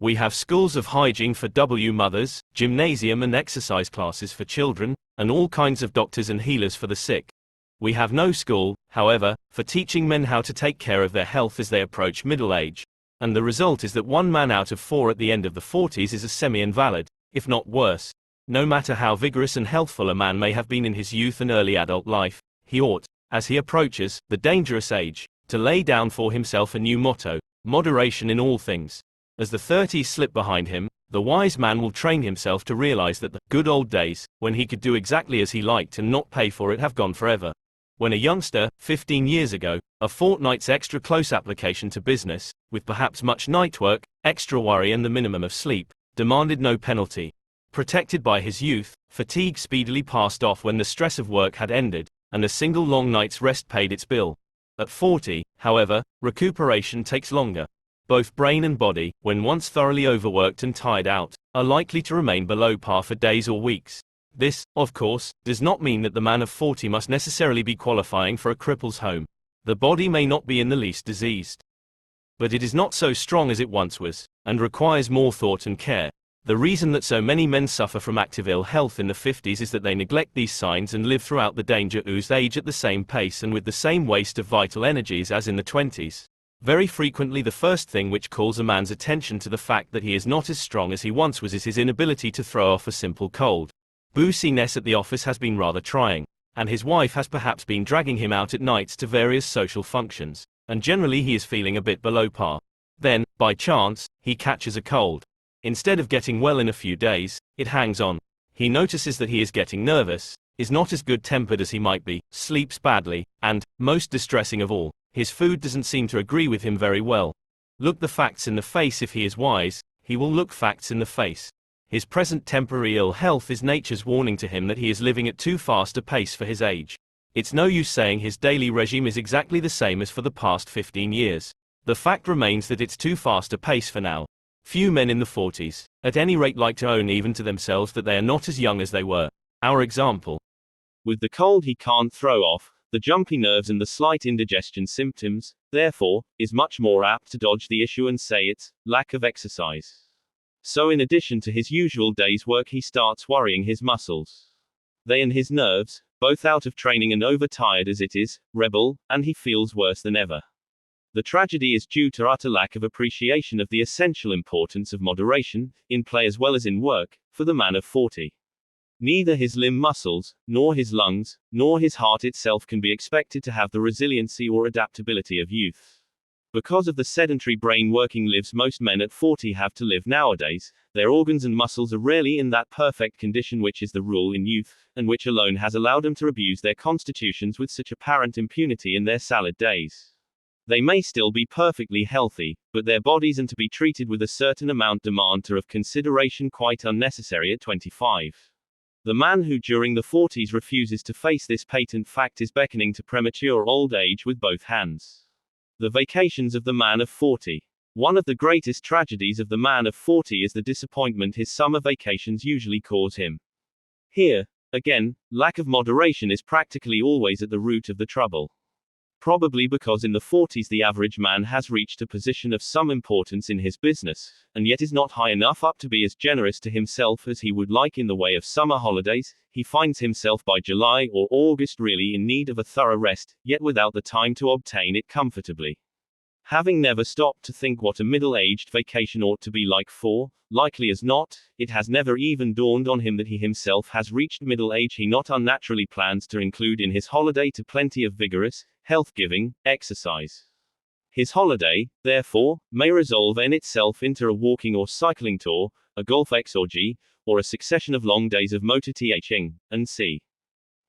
We have schools of hygiene for mothers, gymnasium and exercise classes for children, and all kinds of doctors and healers for the sick. We have no school, however, for teaching men how to take care of their health as they approach middle age, and the result is that 1 man out of 4 at the end of the 40s is a semi-invalid, if not worse. No matter how vigorous and healthful a man may have been in his youth and early adult life, he ought, as he approaches the dangerous age, to lay down for himself a new motto: moderation in all things. As the 30s slip behind him, the wise man will train himself to realize that the good old days, when he could do exactly as he liked and not pay for it, have gone forever. When a youngster, 15 years ago, a fortnight's extra close application to business, with perhaps much night work, extra worry and the minimum of sleep, demanded no penalty. Protected by his youth, fatigue speedily passed off when the stress of work had ended, and a single long night's rest paid its bill. At 40, however, recuperation takes longer. Both brain and body, when once thoroughly overworked and tired out, are likely to remain below par for days or weeks. This, of course, does not mean that the man of 40 must necessarily be qualifying for a cripple's home. The body may not be in the least diseased, but it is not so strong as it once was, and requires more thought and care. The reason that so many men suffer from active ill health in the 50s is that they neglect these signs and live throughout the danger-oozed age at the same pace and with the same waste of vital energies as in the 20s. Very frequently the first thing which calls a man's attention to the fact that he is not as strong as he once was is his inability to throw off a simple cold. Booziness at the office has been rather trying, and his wife has perhaps been dragging him out at nights to various social functions, and generally he is feeling a bit below par. Then, by chance, he catches a cold. Instead of getting well in a few days, it hangs on. He notices that he is getting nervous, is not as good-tempered as he might be, sleeps badly, and, most distressing of all, his food doesn't seem to agree with him very well. Look the facts in the face. If he is wise, he will look facts in the face. His present temporary ill health is nature's warning to him that he is living at too fast a pace for his age. It's no use saying his daily regime is exactly the same as for the past 15 years. The fact remains that it's too fast a pace for now. Few men in the 40s, at any rate, like to own even to themselves that they are not as young as they were. Our example. With the cold he can't throw off, the jumpy nerves and the slight indigestion symptoms, therefore, is much more apt to dodge the issue and say it's lack of exercise. So in addition to his usual day's work he starts worrying his muscles. They and his nerves, both out of training and overtired as it is, rebel, and he feels worse than ever. The tragedy is due to utter lack of appreciation of the essential importance of moderation, in play as well as in work, for the man of 40. Neither his limb muscles, nor his lungs, nor his heart itself can be expected to have the resiliency or adaptability of youth. Because of the sedentary brain working lives most men at 40 have to live nowadays, their organs and muscles are rarely in that perfect condition which is the rule in youth, and which alone has allowed them to abuse their constitutions with such apparent impunity in their salad days. They may still be perfectly healthy, but their bodies and to be treated with a certain amount demand to of consideration quite unnecessary at 25. The man who during the 40s refuses to face this patent fact is beckoning to premature old age with both hands. The vacations of the man of 40. One of the greatest tragedies of the man of 40 is the disappointment his summer vacations usually cause him. Here, again, lack of moderation is practically always at the root of the trouble. Probably because in the 40s the average man has reached a position of some importance in his business, and yet is not high enough up to be as generous to himself as he would like in the way of summer holidays. He finds himself by July or August really in need of a thorough rest, yet without the time to obtain it comfortably. Having never stopped to think what a middle-aged vacation ought to be like, for, likely as not, it has never even dawned on him that he himself has reached middle age, he not unnaturally plans to include in his holiday to plenty of vigorous, health-giving exercise. His holiday, therefore, may resolve in itself into a walking or cycling tour, a golf exorgy, or a succession of long days of motor thing, and see.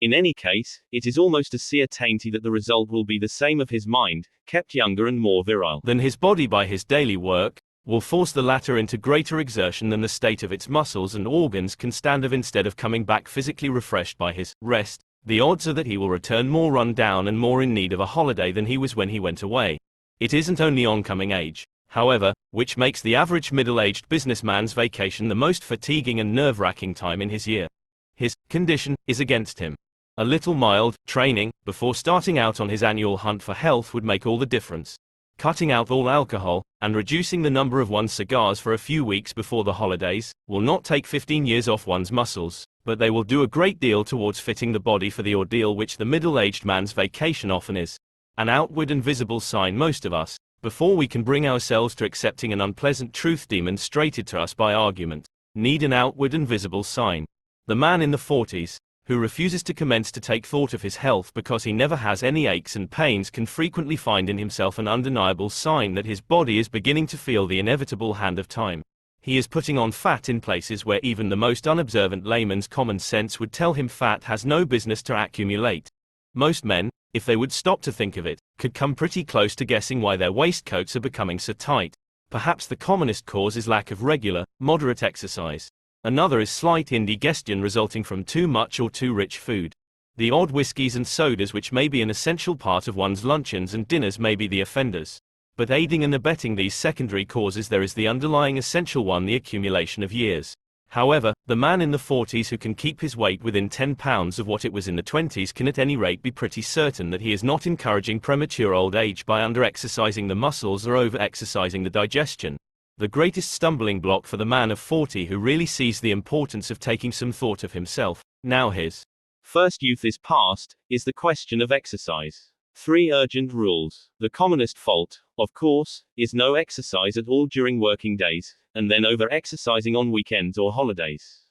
In any case, it is almost a certainty that the result will be the same of his mind, kept younger and more virile than his body by his daily work, will force the latter into greater exertion than the state of its muscles and organs can stand of. Instead of coming back physically refreshed by his rest, the odds are that he will return more run down and more in need of a holiday than he was when he went away. It isn't only oncoming age, however, which makes the average middle-aged businessman's vacation the most fatiguing and nerve-wracking time in his year. His condition is against him. A little mild training before starting out on his annual hunt for health would make all the difference. Cutting out all alcohol, and reducing the number of one's cigars for a few weeks before the holidays, will not take 15 years off one's muscles, but they will do a great deal towards fitting the body for the ordeal which the middle-aged man's vacation often is. An outward and visible sign most of us, before we can bring ourselves to accepting an unpleasant truth demonstrated to us by argument, need an outward and visible sign. The man in the 40s, who refuses to commence to take thought of his health because he never has any aches and pains, can frequently find in himself an undeniable sign that his body is beginning to feel the inevitable hand of time. He is putting on fat in places where even the most unobservant layman's common sense would tell him fat has no business to accumulate. Most men, if they would stop to think of it, could come pretty close to guessing why their waistcoats are becoming so tight. Perhaps the commonest cause is lack of regular, moderate exercise. Another is slight indigestion resulting from too much or too rich food. The odd whiskies and sodas which may be an essential part of one's luncheons and dinners may be the offenders. But aiding and abetting these secondary causes there is the underlying essential one, the accumulation of years. However, the man in the 40s who can keep his weight within 10 pounds of what it was in the 20s can at any rate be pretty certain that he is not encouraging premature old age by under-exercising the muscles or over-exercising the digestion. The greatest stumbling block for the man of 40 who really sees the importance of taking some thought of himself, now his first youth is past, is the question of exercise. 3 urgent rules. The commonest fault, of course, is no exercise at all during working days, and then over-exercising on weekends or holidays.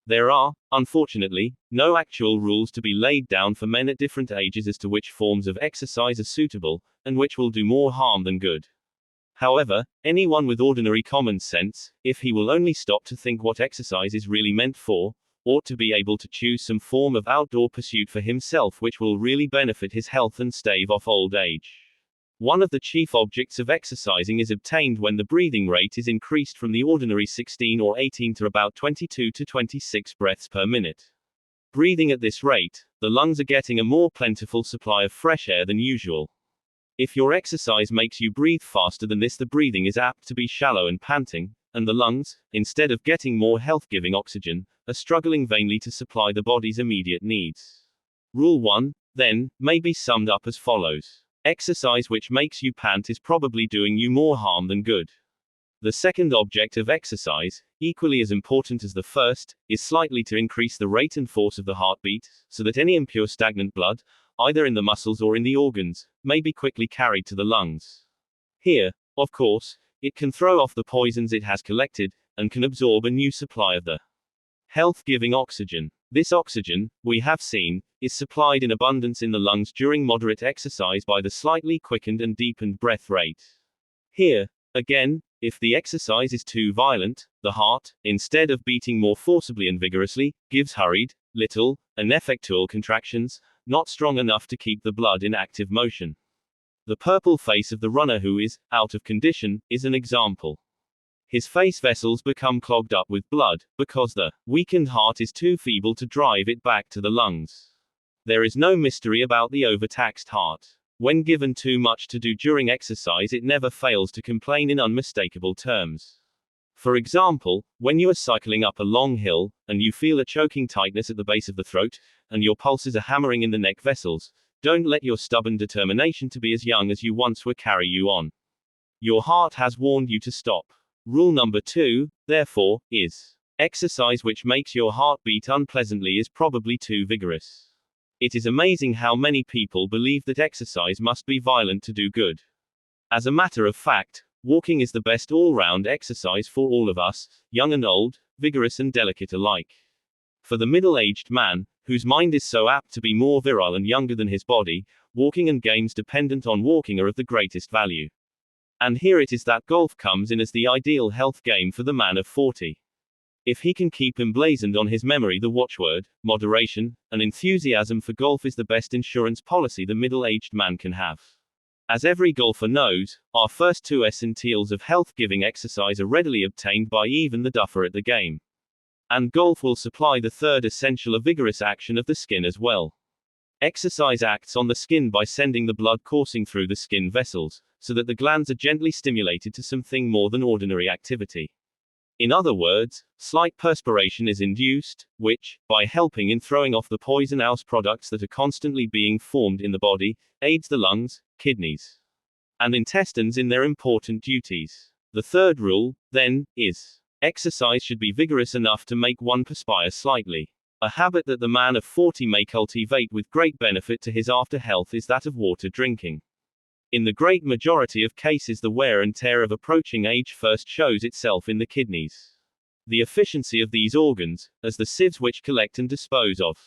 There are, unfortunately, no actual rules to be laid down for men at different ages as to which forms of exercise are suitable, and which will do more harm than good. However, anyone with ordinary common sense, if he will only stop to think what exercise is really meant for, ought to be able to choose some form of outdoor pursuit for himself which will really benefit his health and stave off old age. One of the chief objects of exercising is obtained when the breathing rate is increased from the ordinary 16 or 18 to about 22 to 26 breaths per minute. Breathing at this rate, the lungs are getting a more plentiful supply of fresh air than usual. If your exercise makes you breathe faster than this, the breathing is apt to be shallow and panting, and the lungs, instead of getting more health-giving oxygen, are struggling vainly to supply the body's immediate needs. Rule 1, then, may be summed up as follows. Exercise which makes you pant is probably doing you more harm than good. The second object of exercise, equally as important as the first, is slightly to increase the rate and force of the heartbeat, so that any impure stagnant blood, either in the muscles or in the organs, may be quickly carried to the lungs. Here, of course, it can throw off the poisons it has collected, and can absorb a new supply of the health-giving oxygen. This oxygen, we have seen, is supplied in abundance in the lungs during moderate exercise by the slightly quickened and deepened breath rate. Here, again, if the exercise is too violent, the heart, instead of beating more forcibly and vigorously, gives hurried, little, ineffectual contractions, not strong enough to keep the blood in active motion. The purple face of the runner who is out of condition is an example. His face vessels become clogged up with blood, because the weakened heart is too feeble to drive it back to the lungs. There is no mystery about the overtaxed heart. When given too much to do during exercise, it never fails to complain in unmistakable terms. For example, when you are cycling up a long hill, and you feel a choking tightness at the base of the throat, and your pulses are hammering in the neck vessels, don't let your stubborn determination to be as young as you once were carry you on. Your heart has warned you to stop. Rule number 2, therefore, is exercise which makes your heart beat unpleasantly is probably too vigorous. It is amazing how many people believe that exercise must be violent to do good. As a matter of fact, walking is the best all-round exercise for all of us, young and old, vigorous and delicate alike. For the middle-aged man, whose mind is so apt to be more virile and younger than his body, walking and games dependent on walking are of the greatest value. And here it is that golf comes in as the ideal health game for the man of 40. If he can keep emblazoned on his memory the watchword, moderation, and enthusiasm for golf is the best insurance policy the middle-aged man can have. As every golfer knows, our first 2 essentials of health-giving exercise are readily obtained by even the duffer at the game. And golf will supply the third essential, a vigorous action of the skin as well. Exercise acts on the skin by sending the blood coursing through the skin vessels, so that the glands are gently stimulated to something more than ordinary activity. In other words, slight perspiration is induced, which, by helping in throwing off the poisonous products that are constantly being formed in the body, aids the lungs, kidneys, and intestines in their important duties. The third rule, then, is exercise should be vigorous enough to make one perspire slightly. A habit that the man of 40 may cultivate with great benefit to his after health is that of water drinking. In the great majority of cases, the wear and tear of approaching age first shows itself in the kidneys. The efficiency of these organs, as the sieves which collect and dispose of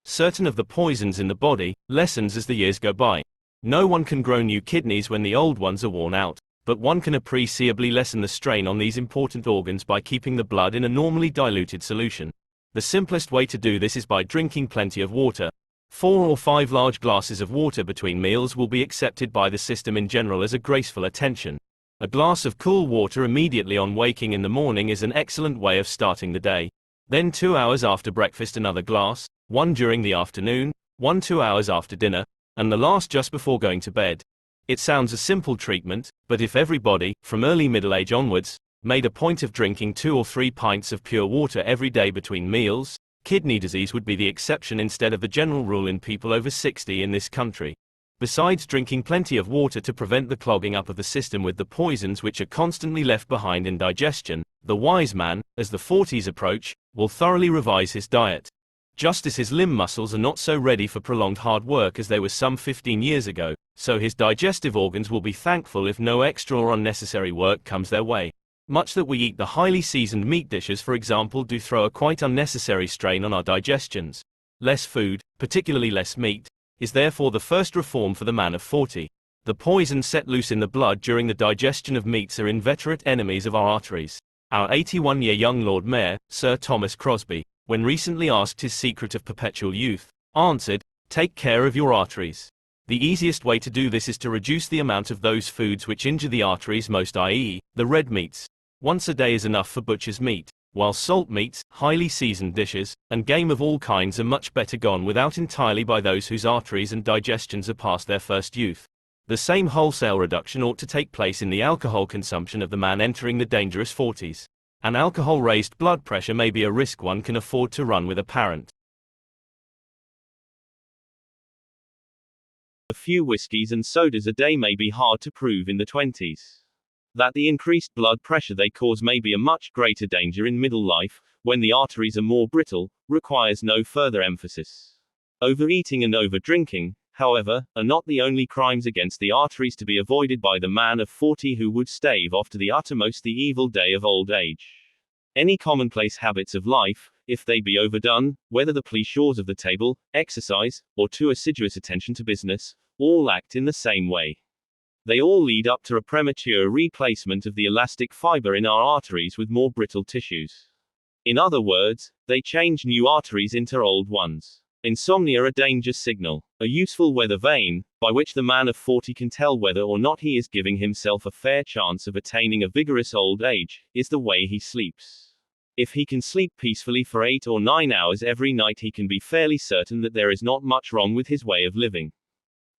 certain of the poisons in the body, lessens as the years go by. No one can grow new kidneys when the old ones are worn out, but one can appreciably lessen the strain on these important organs by keeping the blood in a normally diluted solution. The simplest way to do this is by drinking plenty of water. 4 or 5 large glasses of water between meals will be accepted by the system in general as a graceful attention. A glass of cool water immediately on waking in the morning is an excellent way of starting the day. Then 2 hours after breakfast another glass, one during the afternoon, one 2 hours after dinner, and the last just before going to bed. It sounds a simple treatment, but if everybody, from early middle age onwards, made a point of drinking 2 or 3 pints of pure water every day between meals, kidney disease would be the exception instead of the general rule in people over 60 in this country. Besides drinking plenty of water to prevent the clogging up of the system with the poisons which are constantly left behind in digestion, the wise man, as the 40s approach, will thoroughly revise his diet. Just as his limb muscles are not so ready for prolonged hard work as they were some 15 years ago, so his digestive organs will be thankful if no extra or unnecessary work comes their way. Much that we eat the highly seasoned meat dishes, for example, do throw a quite unnecessary strain on our digestions. Less food, particularly less meat, is therefore the first reform for the man of 40. The poisons set loose in the blood during the digestion of meats are inveterate enemies of our arteries. Our 81-year young Lord Mayor, Sir Thomas Crosby, when recently asked his secret of perpetual youth, answered, "Take care of your arteries." The easiest way to do this is to reduce the amount of those foods which injure the arteries most, i.e., the red meats. Once a day is enough for butcher's meat, while salt meats, highly seasoned dishes, and game of all kinds are much better gone without entirely by those whose arteries and digestions are past their first youth. The same wholesale reduction ought to take place in the alcohol consumption of the man entering the dangerous 40s. An alcohol-raised blood pressure may be a risk one can afford to run with a parent. A few whiskies and sodas a day may be hard to prove in the 20s. That the increased blood pressure they cause may be a much greater danger in middle life, when the arteries are more brittle, requires no further emphasis. Overeating and overdrinking, however, are not the only crimes against the arteries to be avoided by the man of 40 who would stave off to the uttermost the evil day of old age. Any commonplace habits of life, if they be overdone, whether the pleasures of the table, exercise, or too assiduous attention to business, all act in the same way. They all lead up to a premature replacement of the elastic fiber in our arteries with more brittle tissues. In other words, they change new arteries into old ones. Insomnia, a danger signal, a useful weather vane, by which the man of 40 can tell whether or not he is giving himself a fair chance of attaining a vigorous old age, is the way he sleeps. If he can sleep peacefully for 8 or 9 hours every night, he can be fairly certain that there is not much wrong with his way of living.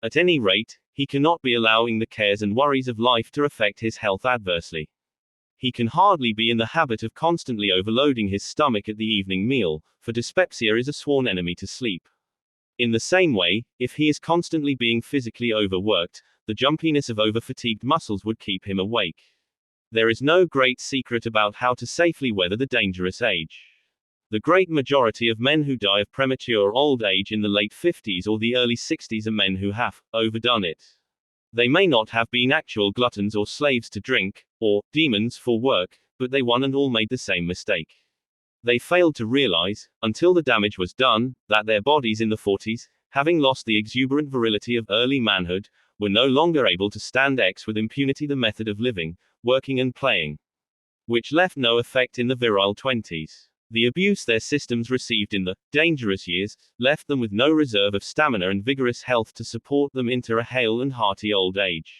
At any rate, he cannot be allowing the cares and worries of life to affect his health adversely. He can hardly be in the habit of constantly overloading his stomach at the evening meal, for dyspepsia is a sworn enemy to sleep. In the same way, if he is constantly being physically overworked, the jumpiness of overfatigued muscles would keep him awake. There is no great secret about how to safely weather the dangerous age. The great majority of men who die of premature old age in the late 50s or the early 60s are men who have overdone it. They may not have been actual gluttons or slaves to drink, or demons for work, but they one and all made the same mistake. They failed to realize, until the damage was done, that their bodies in the 40s, having lost the exuberant virility of early manhood, were no longer able to stand with impunity the method of living, working and playing, which left no effect in the virile 20s. The abuse their systems received in the dangerous years left them with no reserve of stamina and vigorous health to support them into a hale and hearty old age.